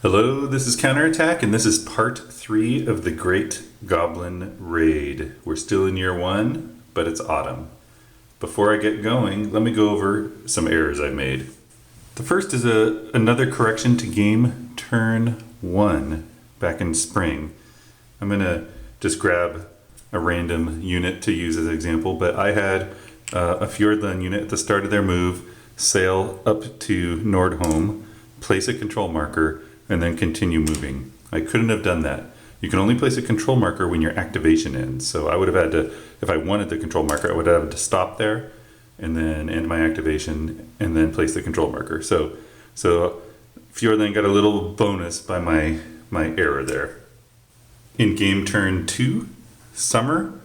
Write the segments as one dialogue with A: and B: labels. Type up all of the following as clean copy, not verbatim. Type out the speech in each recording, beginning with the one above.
A: Hello, this is Counterattack, and this is part 3 of the Great Goblin Raid. We're still in year 1, but it's autumn. Before I get going, let me go over some errors I've made. The first is another correction to game turn 1 back in spring. I'm going to just grab a random unit to use as an example, but I had a Fjordland unit at the start of their move sail up to Nordholm, place a control marker, and then continue moving. I couldn't have done that. You can only place a control marker when your activation ends. So I would have had to, if I wanted the control marker, I would have to stop there and then end my activation and then place the control marker. So Fjordland got a little bonus by my error there. In game turn 2, summer,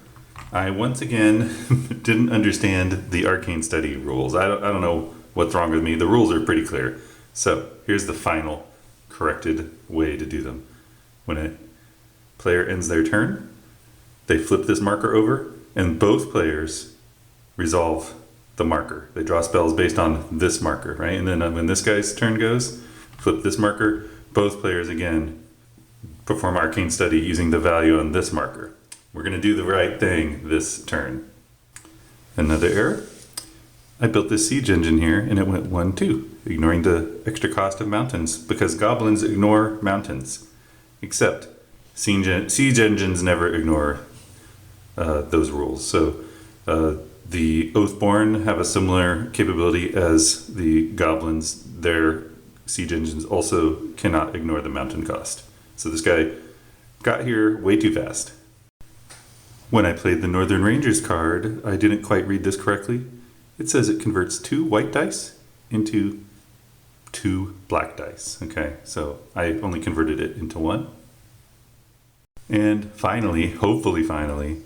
A: I once again didn't understand the arcane study rules. I don't know what's wrong with me. The rules are pretty clear. So here's the final corrected way to do them. When a player ends their turn, they flip this marker over and both players resolve the marker. They draw spells based on this marker, right? And then when this guy's turn goes, flip this marker, both players again perform arcane study using the value on this marker. We're going to do the right thing this turn. Another error. I built this siege engine here and it went 1-2, ignoring the extra cost of mountains because goblins ignore mountains. Except siege engines never ignore those rules. So the Oathborn have a similar capability as the goblins. Their siege engines also cannot ignore the mountain cost. So this guy got here way too fast. When I played the Northern Rangers card, I didn't quite read this correctly. It says it converts 2 white dice into 2 black dice. Okay, so I only converted it into 1. And finally, hopefully finally,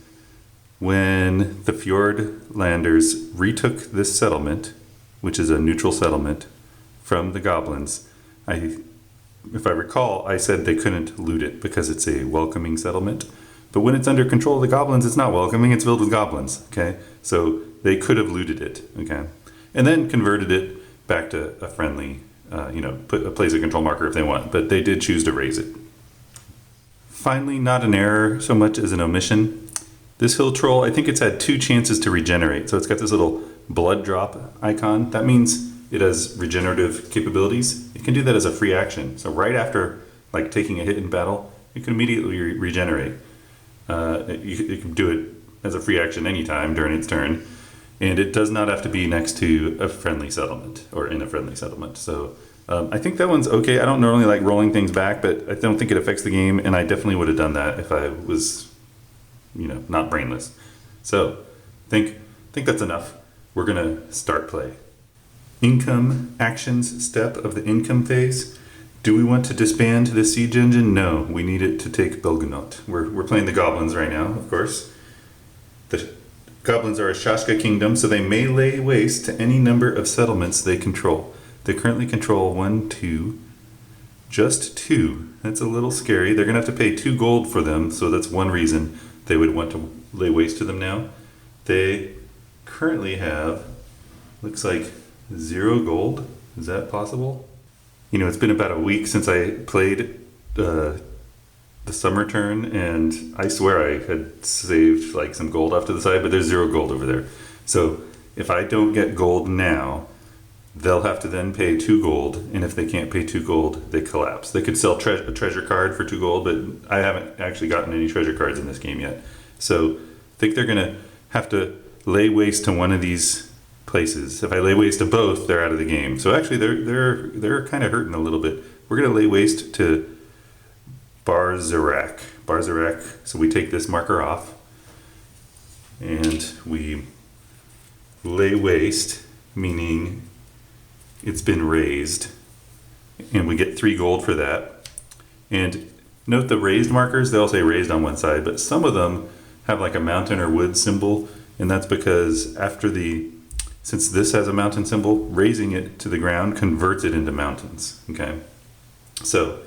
A: when the Fjordlanders retook this settlement, which is a neutral settlement, from the goblins, if I recall, I said they couldn't loot it because it's a welcoming settlement. But when it's under control of the goblins, it's not welcoming, it's filled with goblins, okay? So they could have looted it, okay? And then converted it back to a friendly, place a control marker if they want, but they did choose to raise it. Finally, not an error so much as an omission. This hill troll, I think it's had 2 chances to regenerate. So it's got this little blood drop icon. That means it has regenerative capabilities. It can do that as a free action. So right after like taking a hit in battle, it can immediately regenerate. You can do it as a free action anytime during its turn, and it does not have to be next to a friendly settlement or in a friendly settlement. So I think that one's okay. I don't normally like rolling things back, but I don't think it affects the game, and I definitely would have done that if I was, not brainless. So think that's enough. We're gonna start play. Income actions step of the income phase. Do we want to disband the siege engine? No, we need it to take Belganot. We're playing the goblins right now, of course. The goblins are a Shashka kingdom, so they may lay waste to any number of settlements they control. They currently control 1, 2, just 2. That's a little scary. They're gonna have to pay 2 gold for them, so that's one reason they would want to lay waste to them now. They currently have, looks like 0 gold. Is that possible? It's been about a week since I played the summer turn, and I swear I had saved like some gold off to the side, but there's 0 gold over there. So if I don't get gold now, they'll have to then pay 2 gold, and if they can't pay 2 gold, they collapse. They could sell a treasure card for 2 gold, but I haven't actually gotten any treasure cards in this game yet. So I think they're gonna have to lay waste to one of these places. If I lay waste to both, they're out of the game. So actually they're kind of hurting a little bit. We're gonna lay waste to Barzarak. So we take this marker off and we lay waste, meaning it's been raised, and we get 3 gold for that. And note the raised markers, they all say raised on one side, but some of them have like a mountain or wood symbol, and that's because since this has a mountain symbol, raising it to the ground converts it into mountains, okay? So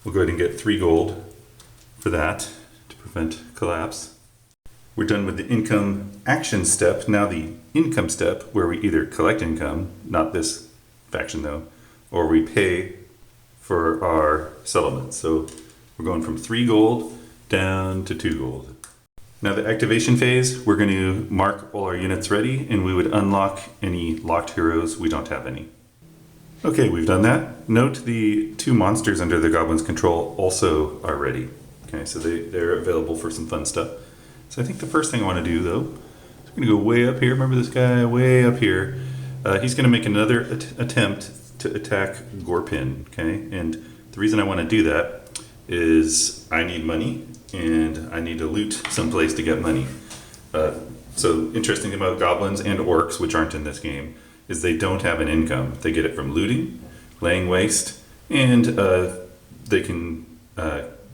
A: we'll go ahead and get 3 gold for that to prevent collapse. We're done with the income action step. Now the income step, where we either collect income, not this faction though, or we pay for our settlement. So we're going from 3 gold down to 2 gold. Now the activation phase, we're going to mark all our units ready and we would unlock any locked heroes. We don't have any. Okay, we've done that. Note the 2 monsters under the Goblin's control also are ready. Okay, so they're available for some fun stuff. So I think the first thing I want to do though, is I'm going to go way up here. Remember this guy way up here? He's going to make another attempt to attack Gorpin. Okay, and the reason I want to do that is I need money and I need to loot someplace to get money. So interesting thing about goblins and orcs, which aren't in this game, is they don't have an income. They get it from looting, laying waste, and they can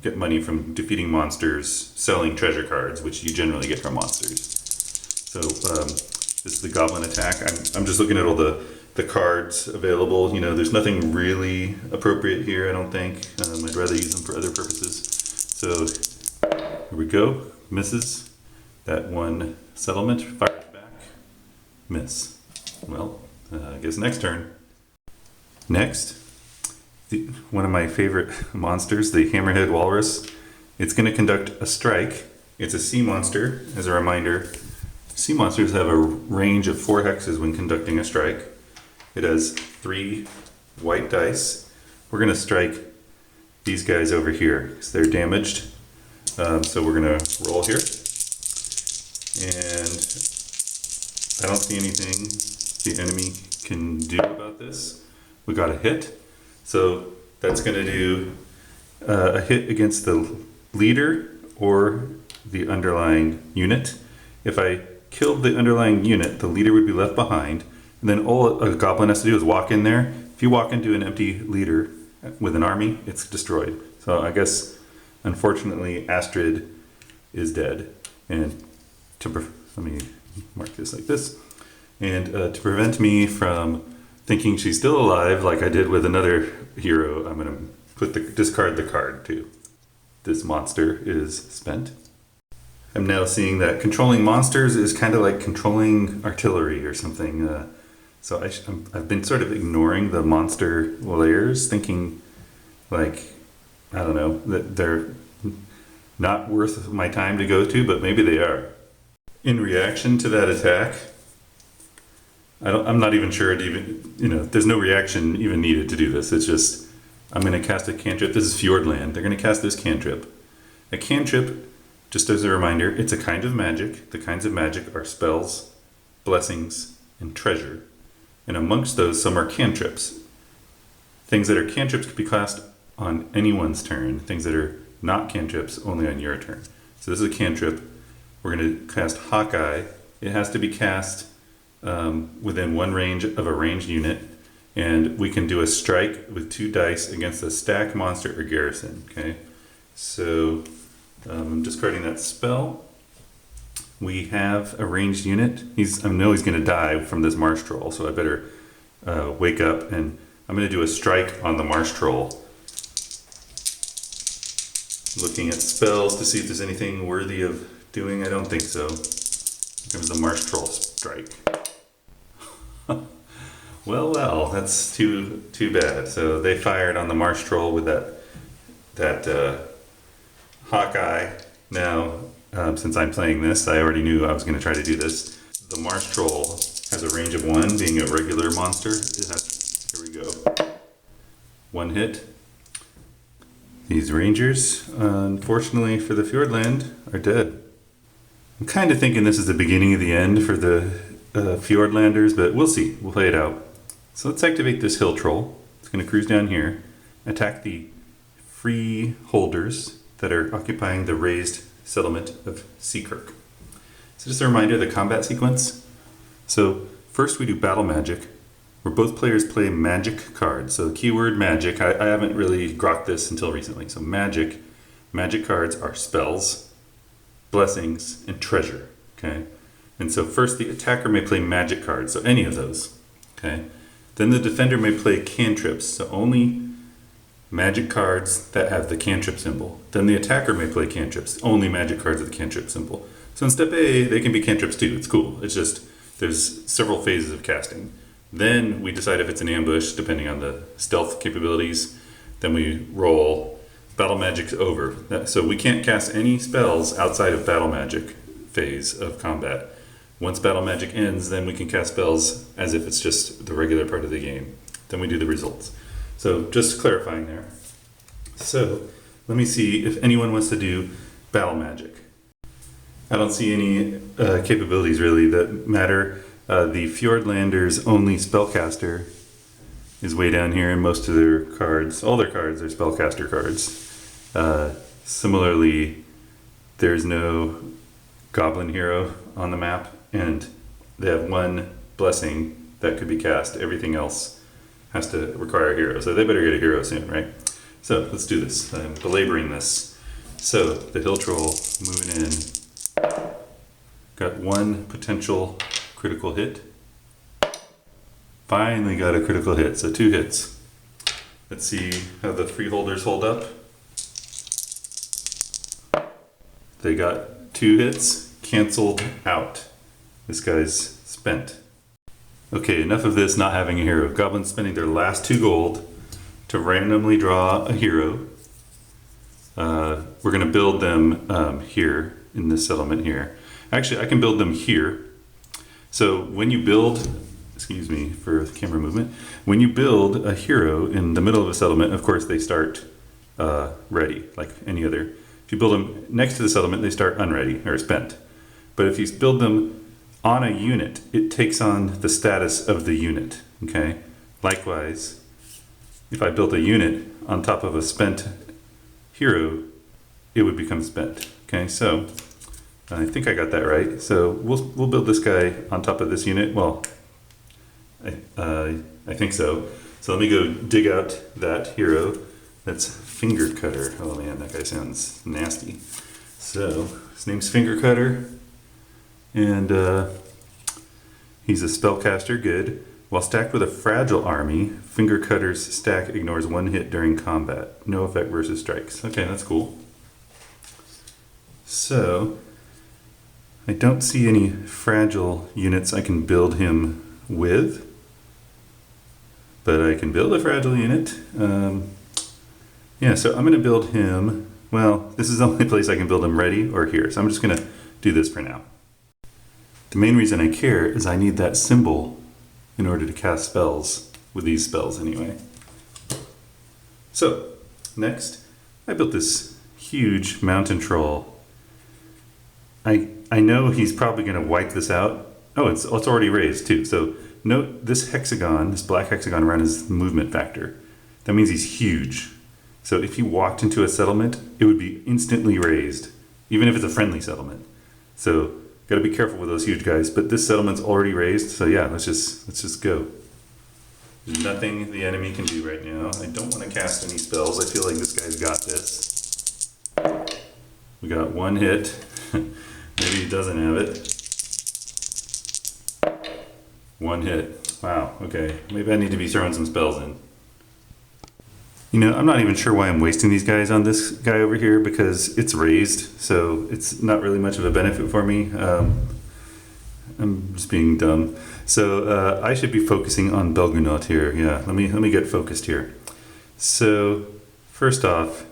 A: get money from defeating monsters, selling treasure cards, which you generally get from monsters. So this is the goblin attack. I'm just looking at all the cards available. You know, there's nothing really appropriate here, I don't think. I'd rather use them for other purposes. So here we go. Misses. That one settlement. Fires back. Miss. Well, I guess next turn. Next, one of my favorite monsters, the Hammerhead Walrus. It's going to conduct a strike. It's a sea monster, as a reminder. Sea monsters have a range of 4 hexes when conducting a strike. It has 3 white dice. We're going to strike these guys over here because they're damaged. So we're going to roll here. And I don't see anything the enemy can do about this. We got a hit. So that's going to do a hit against the leader or the underlying unit. If I killed the underlying unit, the leader would be left behind. And then all a goblin has to do is walk in there. If you walk into an empty leader with an army, it's destroyed. So I guess, unfortunately, Astrid is dead. And let me mark this like this. And to prevent me from thinking she's still alive, like I did with another hero, I'm going to discard the card too. This monster is spent. I'm now seeing that controlling monsters is kind of like controlling artillery or something. So I've been sort of ignoring the monster layers, thinking like, I don't know, that they're not worth my time to go to, but maybe they are. In reaction to that attack, I'm not even sure it even, there's no reaction even needed to do this. It's just, I'm going to cast a cantrip. This is Fjordland. They're going to cast this cantrip. A cantrip, just as a reminder, it's a kind of magic. The kinds of magic are spells, blessings, and treasure. And amongst those, some are cantrips. Things that are cantrips can be cast on anyone's turn. Things that are not cantrips, only on your turn. So this is a cantrip. We're going to cast Hawkeye. It has to be cast within 1 range of a ranged unit. And we can do a strike with 2 dice against a stack, monster, or garrison. Okay, so I'm discarding that spell. We have a ranged unit. I know he's going to die from this marsh troll, so I better wake up, and I'm going to do a strike on the marsh troll. Looking at spells to see if there's anything worthy of doing. I don't think so. Here comes the marsh troll strike. Well, that's too bad. So they fired on the marsh troll with that Hawkeye. Now, since I'm playing this, I already knew I was going to try to do this. The marsh troll has a range of 1, being a regular monster. Here we go. 1 hit. These rangers, unfortunately for the Fjordland, are dead. I'm kind of thinking this is the beginning of the end for the Fjordlanders, but we'll see. We'll play it out. So let's activate this hill troll. It's going to cruise down here, attack the free holders that are occupying the raised settlement of Seakirk. So just a reminder, the combat sequence. So first we do battle magic, where both players play magic cards. So the keyword magic, I haven't really grokked this until recently. So magic cards are spells, blessings, and treasure. Okay, and so first the attacker may play magic cards, so any of those. Okay, then the defender may play cantrips, so only magic cards that have the cantrip symbol. Then the attacker may play cantrips, only magic cards with the cantrip symbol. So in step A, they can be cantrips too. It's cool. It's just there's several phases of casting. Then we decide if it's an ambush, depending on the stealth capabilities. Then we roll. Battle magic's over. So we can't cast any spells outside of battle magic phase of combat. Once battle magic ends, then we can cast spells as if it's just the regular part of the game. Then we do the results. So just clarifying there. So let me see if anyone wants to do battle magic. I don't see any capabilities really that matter. The Fjordlander's only spellcaster is way down here, and most of their cards, all their cards, are spellcaster cards. Similarly, there's no goblin hero on the map, and they have one blessing that could be cast. Everything else has to require a hero, so they better get a hero soon, right? So let's do this. I'm belaboring this. So the hill troll moving in. Got one potential critical hit. Finally got a critical hit, so 2 hits. Let's see how the freeholders hold up. They got 2 hits, canceled out. This guy's spent. Okay, enough of this not having a hero. Goblins spending their last 2 gold to randomly draw a hero. We're gonna build them here in this settlement here. Actually, I can build them here. So when you build, excuse me for the camera movement, when you build a hero in the middle of a settlement, of course they start ready, like any other. If you build them next to the settlement, they start unready or spent. But if you build them on a unit, it takes on the status of the unit, okay? Likewise, if I built a unit on top of a spent hero, it would become spent, okay? So I think I got that right. So we'll build this guy on top of this unit. Well, I think so. So let me go dig out that hero. That's Finger Cutter. Oh man, that guy sounds nasty. So his name's Finger Cutter, and he's a spellcaster. Good. While stacked with a fragile army, Finger Cutter's stack ignores 1 hit during combat. No effect versus strikes. Okay, that's cool. So I don't see any fragile units I can build him with, but I can build a fragile unit. Yeah, so I'm going to build him. Well, this is the only place I can build him ready or here, so I'm just going to do this for now. The main reason I care is I need that symbol in order to cast spells, with these spells anyway. So, next, I built this huge mountain troll. I know he's probably going to wipe this out. Oh, it's already raised too. So note this hexagon, this black hexagon around his movement factor. That means he's huge. So if he walked into a settlement, it would be instantly raised, even if it's a friendly settlement. So got to be careful with those huge guys. But this settlement's already raised, so yeah, let's just go. There's nothing the enemy can do right now. I don't want to cast any spells. I feel like this guy's got this. We got 1 hit. Maybe he doesn't have it. 1 hit. Wow, okay. Maybe I need to be throwing some spells in. You know, I'm not even sure why I'm wasting these guys on this guy over here, because it's raised, so it's not really much of a benefit for me. I'm just being dumb. So I should be focusing on Belgunot here. Yeah, let me get focused here. So first off,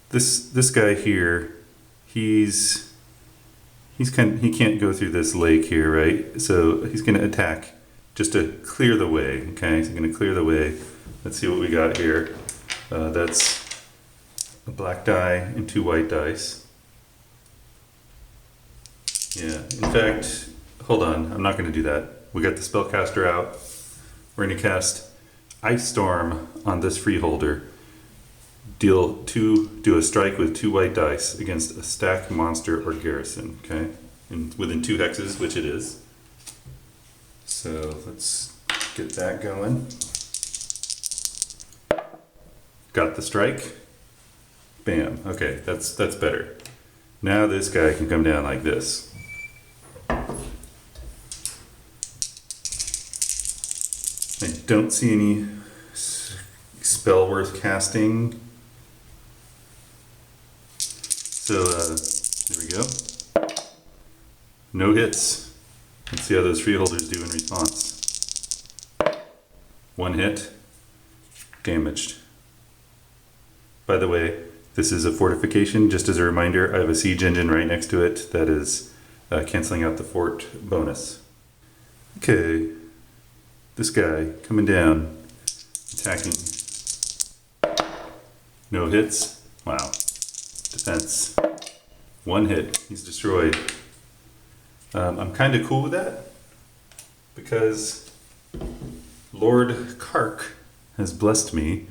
A: this guy here, he can't go through this lake here, right? So he's going to attack just to clear the way. Okay, so he's going to clear the way. Let's see what we got here. That's a black die and 2 white dice. Yeah, in fact, hold on, I'm not going to do that. We got the spellcaster out. We're going to cast Ice Storm on this freeholder. Do a strike with 2 white dice against a stack, monster, or garrison. Okay, and within 2 hexes, which it is. So let's get that going. Got the strike. Bam. Okay, that's better. Now this guy can come down like this. I don't see any spell worth casting. So there we go. No hits. Let's see how those freeholders do in response. 1 hit. Damaged. By the way, this is a fortification. Just as a reminder, I have a siege engine right next to it that is canceling out the fort bonus. Okay, this guy coming down, attacking. No hits. Wow. Defense. One hit. He's destroyed. I'm kind of cool with that because Lord Kark has blessed me.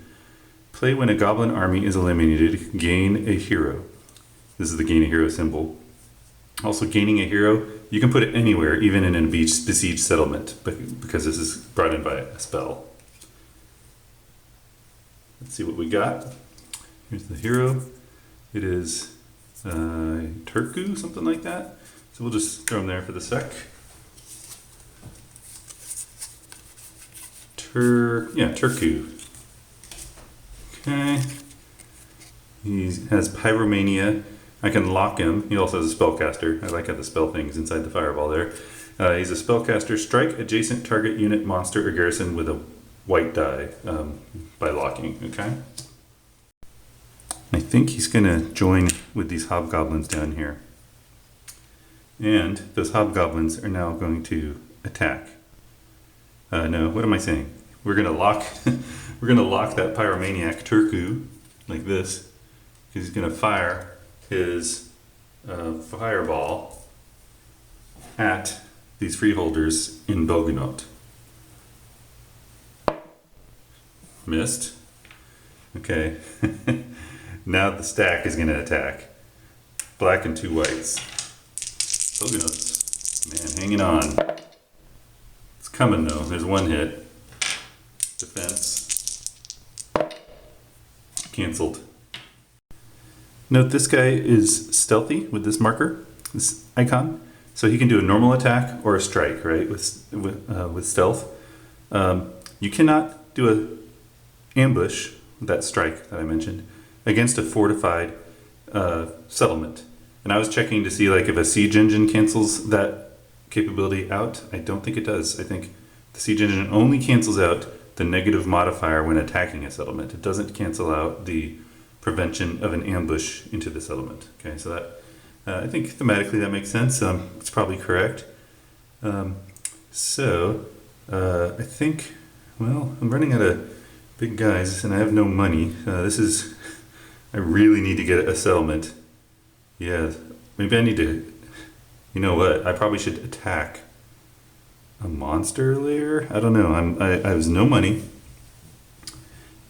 A: Play when a goblin army is eliminated, gain a hero. This is the gain a hero symbol. Also, gaining a hero, you can put it anywhere, even in a besieged settlement, because this is brought in by a spell. Let's see what we got. Here's the hero. It is Turku, something like that. So we'll just throw him there for the sec. Turku. Okay. He has Pyromania. I can lock him. He also has a spellcaster. I like how the spell thing is inside the fireball there. He's a spellcaster. Strike adjacent target unit, monster, or garrison with a white die by locking. Okay. I think he's going to join with these hobgoblins down here. And those hobgoblins are now going to attack. No, what am I saying? We're going to lock we're going to lock that pyromaniac Turku like this, because he's going to fire his fireball at these freeholders in Belgunot. Missed. Okay. Now the stack is going to attack. Black and 2 whites. Belgunots. Man, hanging on. It's coming though. There's 1 hit. Defense. Cancelled. Note this guy is stealthy with this marker, this icon. So he can do a normal attack or a strike, right, with stealth. You cannot do an ambush, that strike that I mentioned, against a fortified settlement. And I was checking to see like if a siege engine cancels that capability out. I don't think it does. I think the siege engine only cancels out the negative modifier when attacking a settlement. It doesn't cancel out the prevention of an ambush into the settlement. Okay, so that I think thematically that makes sense. It's probably correct. I think, well, I'm running out of big guys and I have no money. I really need to get a settlement. Yeah, maybe I need to, you know what, I probably should attack a monster lair? I don't know, I have no money.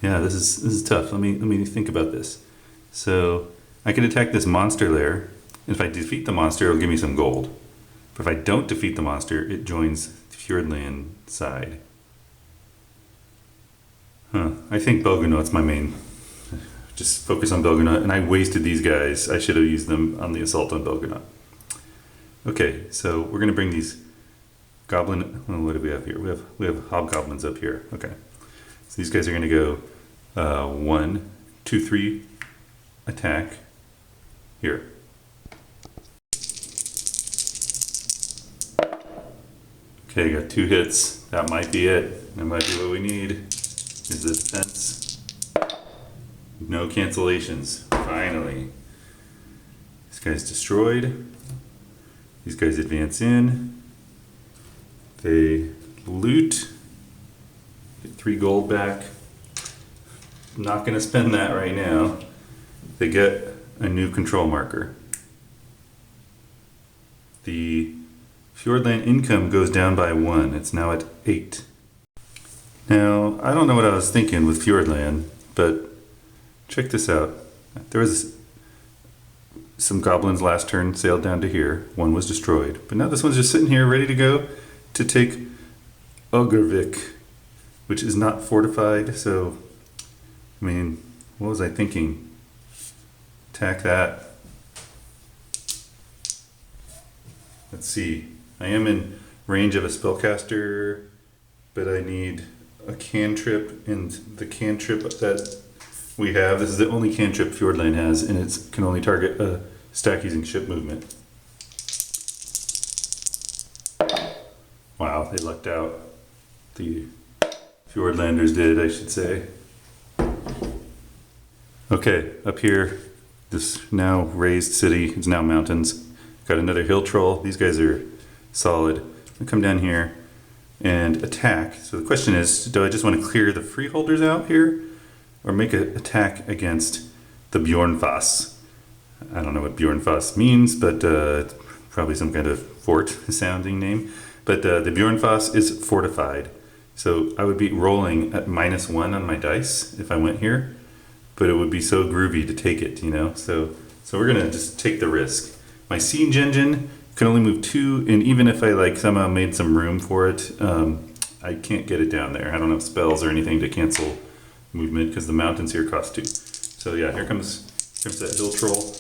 A: Yeah, this is tough. Let me think about this. So I can attack this monster lair. If I defeat the monster, it'll give me some gold. But if I don't defeat the monster, it joins the Fjordland side. I think Belgunot's my main. Just focus on Belgunot, and I wasted these guys. I should have used them on the assault on Belgunot. Okay, so we're gonna bring these goblin. Well, what do we have here? We have hobgoblins up here. Okay, so these guys are gonna go 1, 2, 3, attack here. Okay, got 2 hits. That might be it. That might be what we need. Is the defense. No cancellations. Finally. This guy's destroyed. These guys advance in. They loot. Get 3 gold back. I'm not going to spend that right now. They get a new control marker. The Fjordland income goes down by 1. It's now at 8. Now, I don't know what I was thinking with Fjordland, but check this out. There was some goblins last turn sailed down to here. 1 was destroyed. But now this one's just sitting here ready to go to take Ogrvik, which is not fortified. So, I mean, what was I thinking? Attack that. Let's see. I am in range of a spellcaster, but I need a cantrip, and the cantrip that we have, this is the only cantrip Fjordland has, and it can only target a stack using ship movement. Wow, they lucked out. The Fjordlanders did, I should say. Okay, up here, this now raised city, it's now mountains. Got another hill troll. These guys are solid. I come down here and attack. So the question is, do I just want to clear the freeholders out here or make an attack against the Bjornfoss? I don't know what Bjornfoss means, but probably some kind of fort sounding name. But the Bjornfoss is fortified. So I would be rolling at -1 on my dice if I went here, but it would be so groovy to take it, you know? So we're gonna just take the risk. My siege engine can only move 2, and even if I like somehow made some room for it, I can't get it down there. I don't have spells or anything to cancel movement because the mountains here cost 2. So yeah, here comes that hill troll.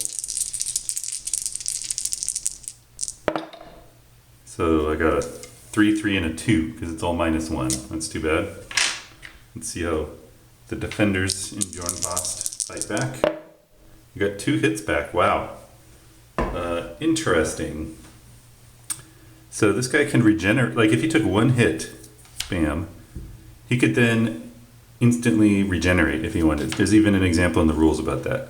A: So I got a 3, 3, and a 2 because it's all -1. That's too bad. Let's see how the defenders in Bjornfast fight back. You got 2 hits back. Wow. Interesting. So this guy can regenerate. Like if he took 1 hit, bam, he could then instantly regenerate if he wanted. There's even an example in the rules about that.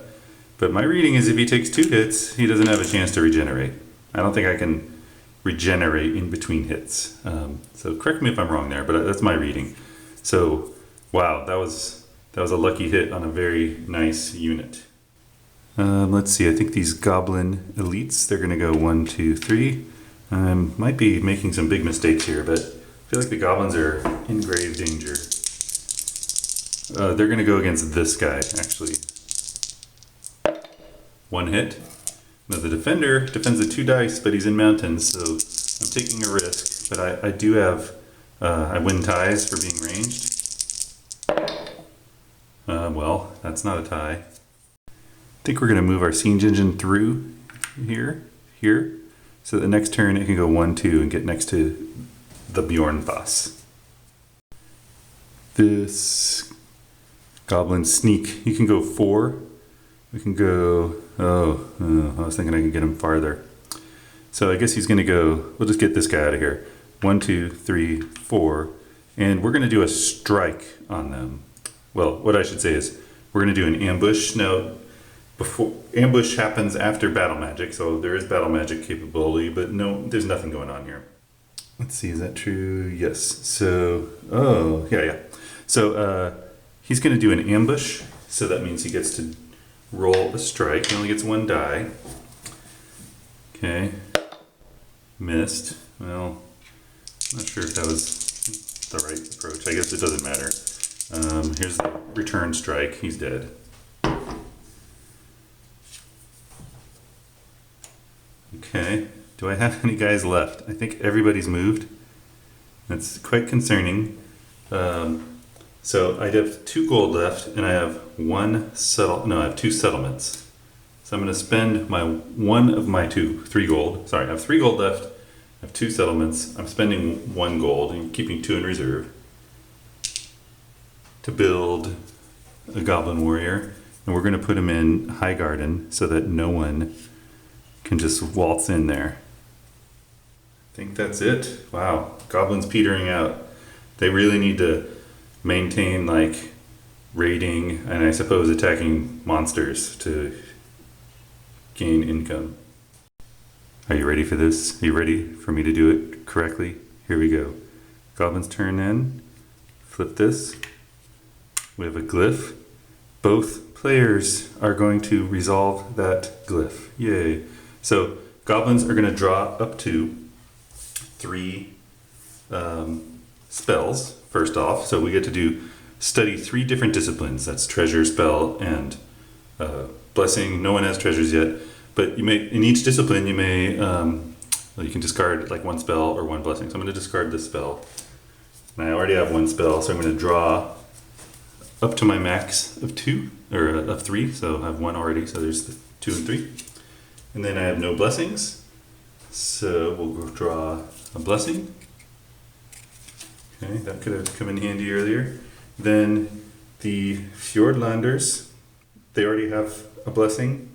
A: But my reading is if he takes 2 hits, he doesn't have a chance to regenerate. I don't think I can regenerate in between hits. So correct me if I'm wrong there, but that's my reading. So wow, that was a lucky hit on a very nice unit. Let's see, I think these goblin elites, they're gonna go 1, 2, 3. Might be making some big mistakes here, but I feel like the goblins are in grave danger. They're gonna go against this guy, actually. 1 hit. Now the defender defends the 2 dice, but he's in mountains, so I'm taking a risk. But I do have, I win ties for being ranged. Well, that's not a tie. I think we're going to move our siege engine through here, so the next turn it can go 1, 2 and get next to the Bjornfoss. This goblin sneak, he can go 4. We can go, I was thinking I could get him farther. So I guess he's going to go, we'll just get this guy out of here. 1, 2, 3, 4, and we're going to do a strike on them. Well, what I should say is we're going to do an ambush. Now, ambush happens after battle magic, so there is battle magic capability, but no, there's nothing going on here. Let's see, is that true? Yes. So, yeah. So he's going to do an ambush, so that means he gets to roll a strike. He only gets 1 die. Okay. Missed. Well, not sure if that was the right approach. I guess it doesn't matter. Here's the return strike. He's dead. Okay. Do I have any guys left? I think everybody's moved. That's quite concerning. So I have 2 gold left, and I have I have 2 settlements. So I'm going to spend one of my 3 gold. Sorry, I have 3 gold left. I have 2 settlements. I'm spending 1 gold and keeping 2 in reserve to build a goblin warrior. And we're going to put him in High Garden so that no one can just waltz in there. I think that's it. Wow, goblins petering out. They really need to maintain like raiding and I suppose attacking monsters to gain income. Are you ready for this? Are you ready for me to do it correctly? Here we go. Goblins turn in. Flip this. We have a glyph. Both players are going to resolve that glyph. Yay. So goblins are going to draw up to 3 spells first off. So we get to study 3 different disciplines. That's treasure, spell, and blessing. No one has treasures yet, but you may, in each discipline, you may you can discard like 1 spell or 1 blessing. So I'm going to discard this spell. And I already have 1 spell, so I'm going to draw up to my max of 2 or of 3. So I have 1 already. So there's the 2 and 3. And then I have no blessings, so we'll go draw a blessing. Okay, that could have come in handy earlier. Then the Fjordlanders, they already have a blessing,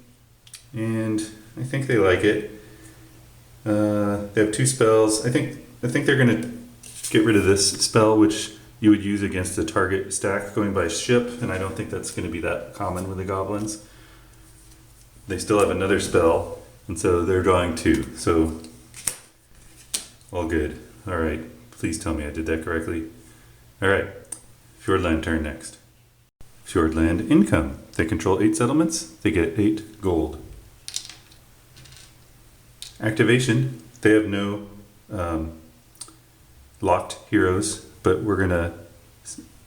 A: and I think they like it. They have 2 spells. I think they're going to get rid of this spell, which you would use against a target stack going by ship, and I don't think that's going to be that common with the goblins. They still have another spell, and so they're drawing 2. So all good. All right. Please tell me I did that correctly. All right. Fjordland turn next. Fjordland income. They control 8 settlements. They get 8 gold. Activation. They have no locked heroes, but we're going to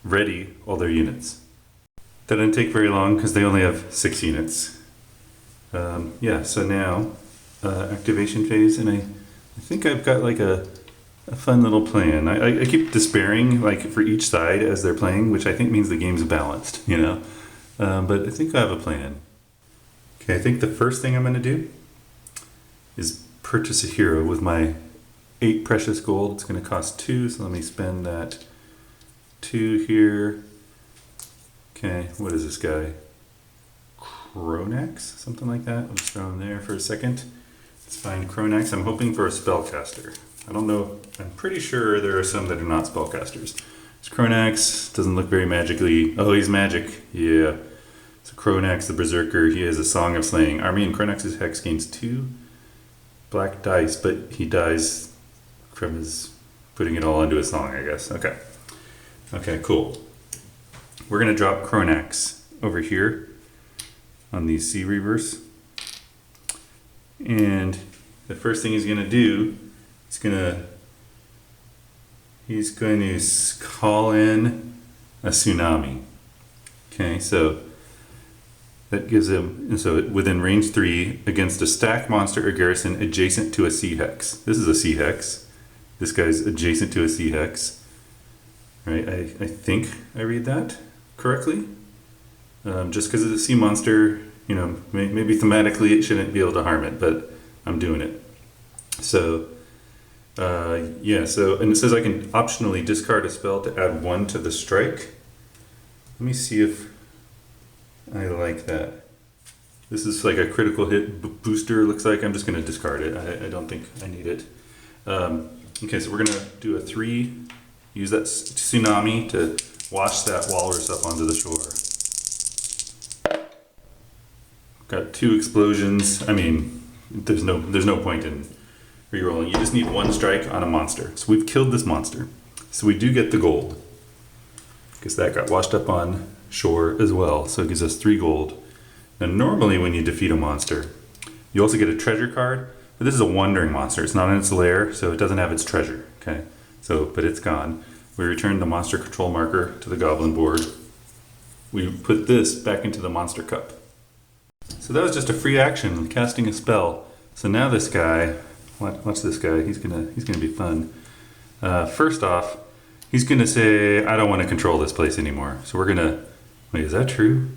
A: ready all their units. That didn't take very long because they only have 6 units. Yeah, so now activation phase, and I think I've got like a fun little plan. I keep despairing like for each side as they're playing, which I think means the game's balanced, you know. But I think I have a plan. Okay, I think the first thing I'm going to do is purchase a hero with my 8 precious gold. It's going to cost 2, so let me spend that 2 here. Okay, what is this guy? Kronax? Something like that. Let's throw him there for a second. Let's find Kronax. I'm hoping for a spellcaster. I don't know. I'm pretty sure there are some that are not spellcasters. This Kronax doesn't look very magically. Oh, he's magic. Yeah. So Kronax the Berserker, he has a Song of Slaying. Army and Kronax's hex gains 2 black dice, but he dies from his putting it all into his song, I guess. Okay. Okay, cool. We're going to drop Kronax over here on these sea reavers. And the first thing he's going to do, he's going to call in a tsunami. Okay, so that gives him, and so within range 3 against a stack monster or garrison adjacent to a sea hex. This is a sea hex. This guy's adjacent to a sea hex. Right? I think I read that correctly. Just because it's a sea monster, you know, maybe thematically it shouldn't be able to harm it, but I'm doing it. So, yeah, so, and it says I can optionally discard a spell to add 1 to the strike. Let me see if I like that. This is like a critical hit booster, looks like. I'm just going to discard it. I don't think I need it. Okay, so we're going to do a 3, use that tsunami to wash that walrus up onto the shore. Got 2 explosions. I mean, there's no point in rerolling. You just need 1 strike on a monster. So we've killed this monster. So we do get the gold, because that got washed up on shore as well. So it gives us 3 gold. Now normally when you defeat a monster, you also get a treasure card, but this is a wandering monster. It's not in its lair, so it doesn't have its treasure. Okay, so but it's gone. We return the monster control marker to the goblin board. We put this back into the monster cup. So that was just a free action, casting a spell. So now this guy, watch this guy. He's gonna be fun. First off, he's gonna say, "I don't want to control this place anymore." So we're gonna wait. Is that true?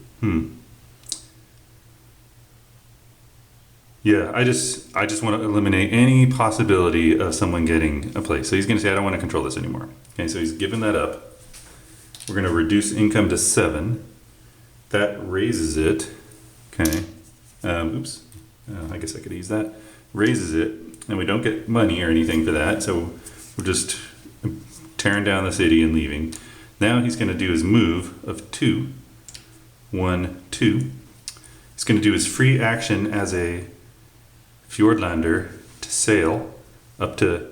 A: Yeah, I just want to eliminate any possibility of someone getting a place. So he's gonna say, "I don't want to control this anymore." Okay, so he's given that up. We're gonna reduce income to 7. That raises it. Okay. Oops. I guess I could use that. Raises it, and we don't get money or anything for that. So we're just tearing down the city and leaving. Now he's going to do his move of 2. 1, 2. He's going to do his free action as a Fjordlander to sail up to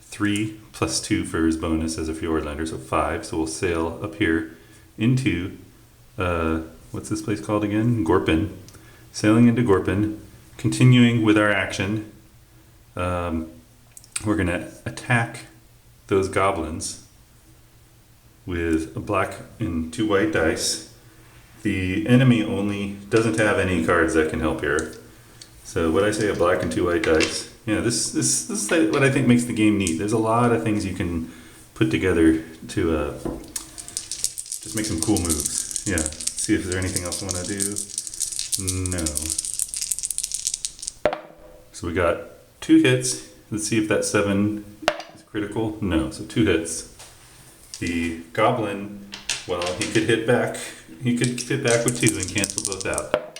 A: 3 plus 2 for his bonus as a Fjordlander, so 5. So we'll sail up here into, what's this place called again? Gorpin. Sailing into Gorpin, continuing with our action. We're going to attack those goblins with a black and 2 white dice. The enemy only doesn't have any cards that can help here. So what I say, a black and 2 white dice. Yeah, this is what I think makes the game neat. There's a lot of things you can put together to just make some cool moves. Yeah, see if there's anything else I want to do. No. So we got 2 hits. Let's see if that 7 is critical. No, so 2 hits. The goblin, well, he could hit back. He could hit back with 2 and cancel both out.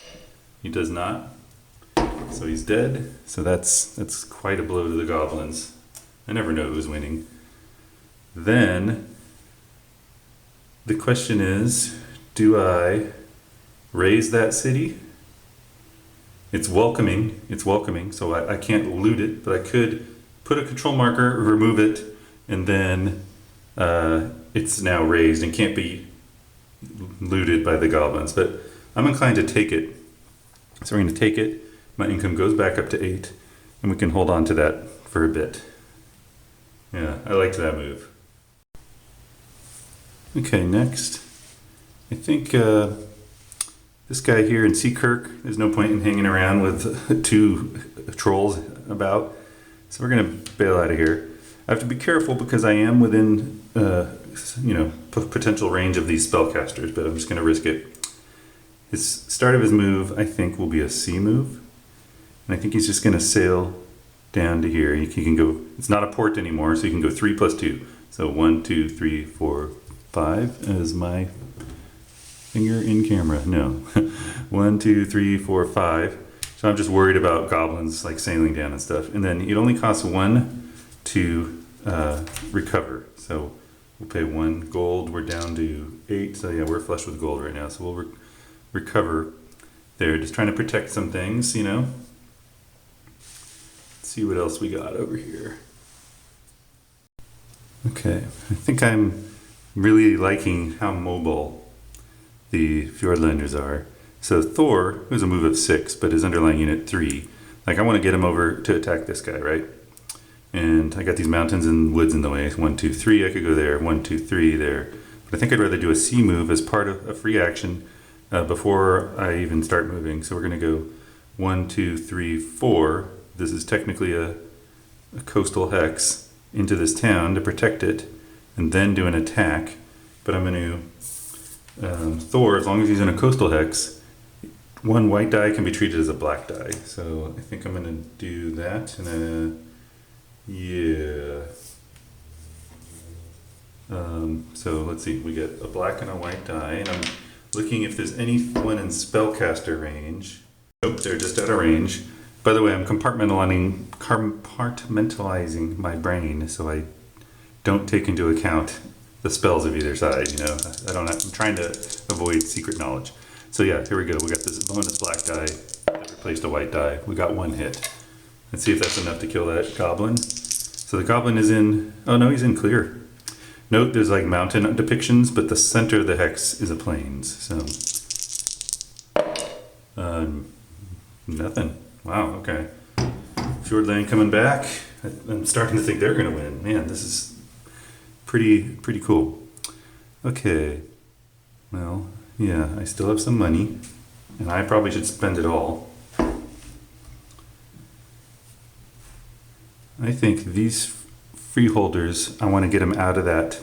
A: He does not. So he's dead. So that's quite a blow to the goblins. I never know who's winning. Then The question is, do I raise that city? It's welcoming, so I can't loot it, but I could put a control marker, remove it, and then it's now raised and can't be looted by the goblins. But I'm inclined to take it. So we're going to take it. My income goes back up to 8, and we can hold on to that for a bit. Yeah, I liked that move. Okay, next. I think this guy here in Seakirk, there's no point in hanging around with 2 trolls about. So we're going to bail out of here. I have to be careful because I am within, potential range of these spellcasters, but I'm just going to risk it. His start of his move, I think, will be a sea move. And I think he's just going to sail down to here. He can go, it's not a port anymore, so he can go 3 plus 2. So 1, 2, 3, 4, 5 as my finger in camera. No. 1, 2, 3, 4, 5. So I'm just worried about goblins like sailing down and stuff. And then it only costs 1 to recover. So we'll pay 1 gold. We're down to 8. So yeah, we're flush with gold right now. So we'll recover there. Just trying to protect some things, Let's see what else we got over here. Okay, I think I'm really liking how mobile the Fjordlanders are. So Thor, who's a move of 6, but his underlying unit 3. Like I want to get him over to attack this guy, right? And I got these mountains and woods in the way. 1, 2, 3, I could go there. 1, 2, 3 there. But I think I'd rather do a sea move as part of a free action before I even start moving. So we're going to go 1, 2, 3, 4. This is technically a coastal hex into this town to protect it, and then do an attack. But I'm going to Thor, as long as he's in a coastal hex, 1 white die can be treated as a black die. So I think I'm going to do that. And yeah. So let's see. We get a black and a white die, and I'm looking if there's anyone in spellcaster range. Nope, they're just out of range. By the way, I'm compartmentalizing my brain so I don't take into account the spells of either side. I'm trying to avoid secret knowledge. So yeah, here we go. We got this bonus black die that replaced a white die. We got 1 hit. Let's see if that's enough to kill that goblin. So the goblin is in. Oh no, he's in clear. Note there's like mountain depictions, but the center of the hex is a plains. So nothing. Wow, okay. Fjordland coming back. I'm starting to think they're going to win. Man, this is pretty cool. Okay. Well, yeah, I still have some money, and I probably should spend it all. I think these freeholders, I want to get them out of that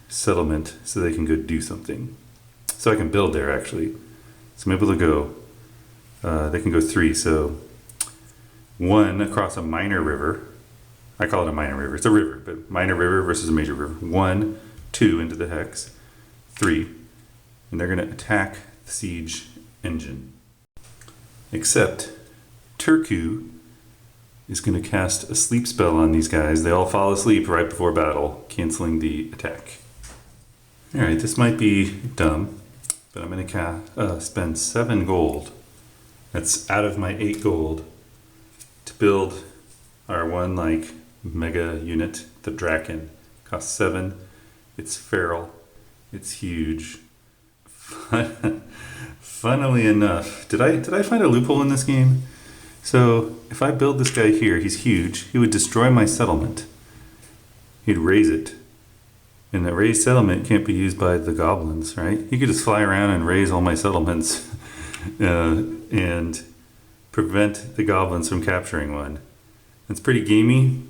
A: settlement so they can go do something. So I can build there, actually. So I'm able to go. They can go 3, so 1 across a minor river. I call it a minor river. It's a river, but minor river versus a major river. 1, 2 into the hex, 3, and they're going to attack the siege engine. Except Turku is going to cast a sleep spell on these guys. They all fall asleep right before battle, canceling the attack. All right, this might be dumb, but I'm going to spend 7 gold. That's out of my 8 gold to build our 1 mega unit, the Draken. Costs 7. It's feral. It's huge. Funnily enough, did I find a loophole in this game? So if I build this guy here, he's huge. He would destroy my settlement. He'd raise it. And the raised settlement can't be used by the goblins, right? He could just fly around and raise all my settlements and prevent the goblins from capturing one. It's pretty gamey,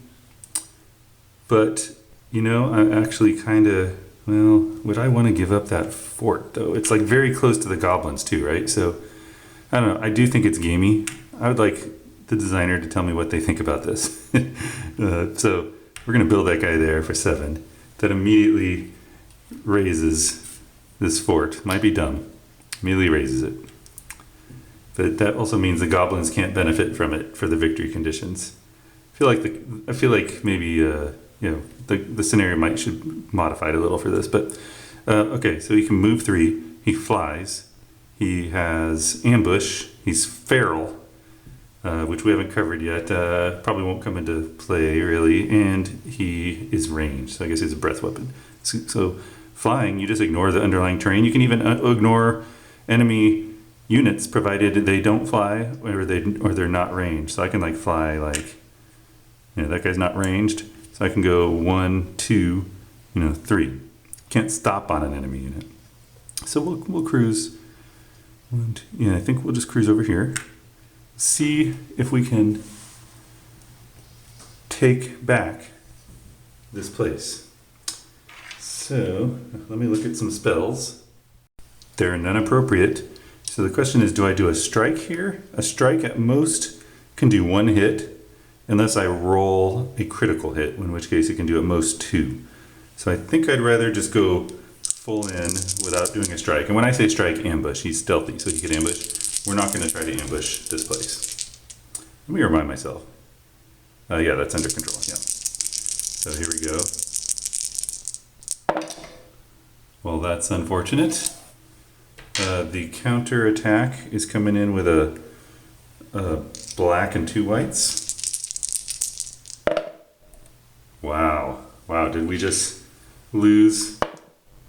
A: but I'm actually kind of, would I want to give up that fort though? It's like very close to the goblins too, right? So I don't know. I do think it's gamey. I would like the designer to tell me what they think about this. So we're going to build that guy there for 7. That immediately raises this fort. Might be dumb. Immediately raises it. But that also means the goblins can't benefit from it for the victory conditions. I feel like maybe the scenario should modify it a little for this, but okay, so he can move 3, he flies, he has ambush, he's feral, which we haven't covered yet, probably won't come into play really, and he is ranged, so I guess he's a breath weapon. So flying, you just ignore the underlying terrain. You can even ignore enemy units provided they don't fly or they're not ranged. So I can like fly like, that guy's not ranged, so I can go 1, 2, 3. Can't stop on an enemy unit. So we'll cruise. I think we'll just cruise over here. See if we can take back this place. So let me look at some spells. They're none appropriate. So the question is, do I do a strike here? A strike at most can do 1 hit unless I roll a critical hit, in which case it can do at most 2. So I think I'd rather just go full in without doing a strike. And when I say strike, ambush, he's stealthy, so he can ambush. We're not going to try to ambush this place. Let me remind myself. Yeah, that's under control, yeah. So here we go. Well, that's unfortunate. The counter attack is coming in with a black and 2 whites. Wow. Wow, did we just lose?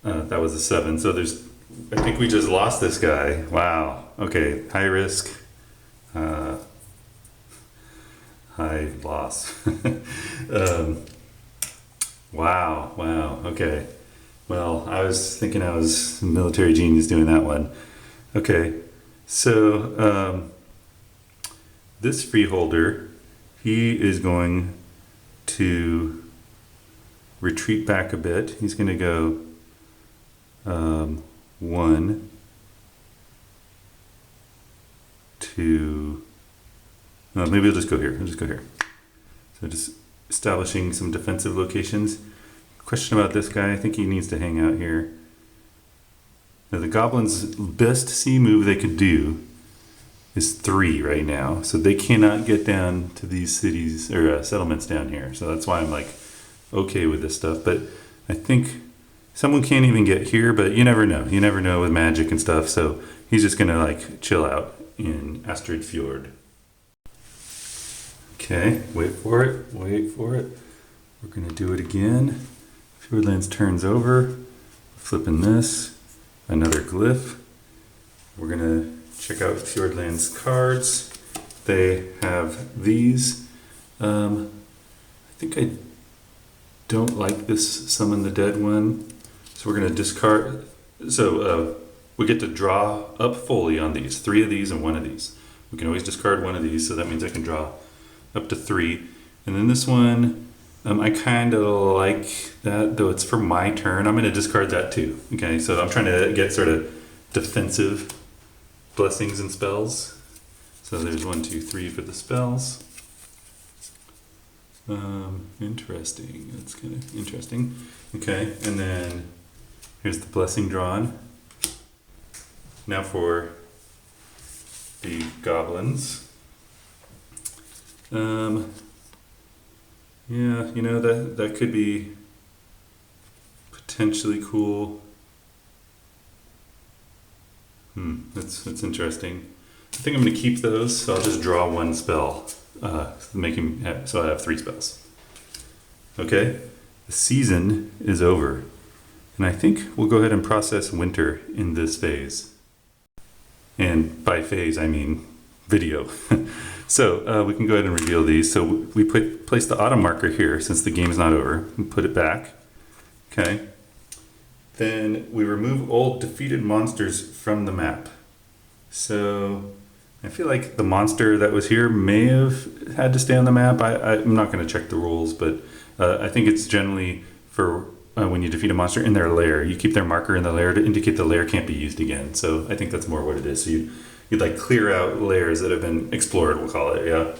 A: That was a 7. So I think we just lost this guy. Wow. Okay, high risk. High loss. Wow. Okay. Well, I was thinking I was a military genius doing that one. Okay, so this freeholder, he is going to retreat back a bit. He's going to go 1, 2, maybe I'll just go here. So just establishing some defensive locations. Question about this guy, I think he needs to hang out here. Now the goblins' best sea move they could do is 3 right now, so they cannot get down to these cities or settlements down here. So that's why I'm like okay with this stuff. But I think someone can't even get here, but you never know. You never know with magic and stuff. So he's just gonna like chill out in Astrid Fjord. Okay, wait for it. We're gonna do it again. Fjordland's turns over, flipping this, another glyph. We're gonna check out Fjordland's cards. They have these. I think I don't like this summon the dead one. So we're gonna discard, so we get to draw up fully on these, 3 of these and 1 of these. We can always discard 1 of these, so that means I can draw up to 3. And then this one, I kind of like that, though it's for my turn. I'm going to discard that too. Okay, so I'm trying to get sort of defensive blessings and spells. So there's 1, 2, 3 for the spells. Interesting. That's kind of interesting. Okay, and then here's the blessing drawn. Now for the goblins. Yeah, that could be potentially cool. That's interesting. I think I'm going to keep those, so I'll just draw 1 spell, so I have 3 spells. Okay, the season is over, and I think we'll go ahead and process winter in this phase. And by phase, I mean video. So we can go ahead and reveal these. So we place the autumn marker here since the game is not over. We put it back. Okay. Then we remove all defeated monsters from the map. So I feel like the monster that was here may have had to stay on the map. I'm not going to check the rules, but I think it's generally for when you defeat a monster in their lair. You keep their marker in the lair to indicate the lair can't be used again. So I think that's more what it is. So you'd like clear out layers that have been explored, we'll call it, yeah.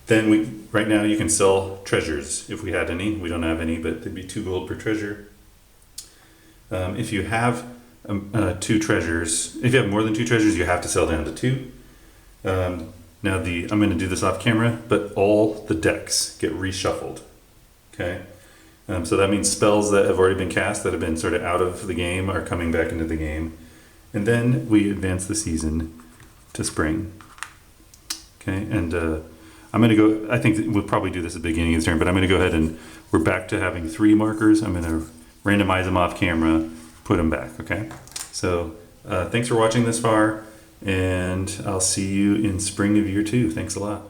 A: Then right now you can sell treasures if we had any. We don't have any, but there'd be 2 gold per treasure. If you have 2 treasures, if you have more than 2 treasures, you have to sell down to 2. Now I'm going to do this off camera, but all the decks get reshuffled. Okay, So that means spells that have already been cast, that have been sort of out of the game, are coming back into the game. And then we advance the season to spring. Okay, and I'm going to go, I think we'll probably do this at the beginning of the turn, but I'm going to go ahead and we're back to having 3 markers. I'm going to randomize them off camera, put them back, okay? So thanks for watching this far, and I'll see you in spring of year 2. Thanks a lot.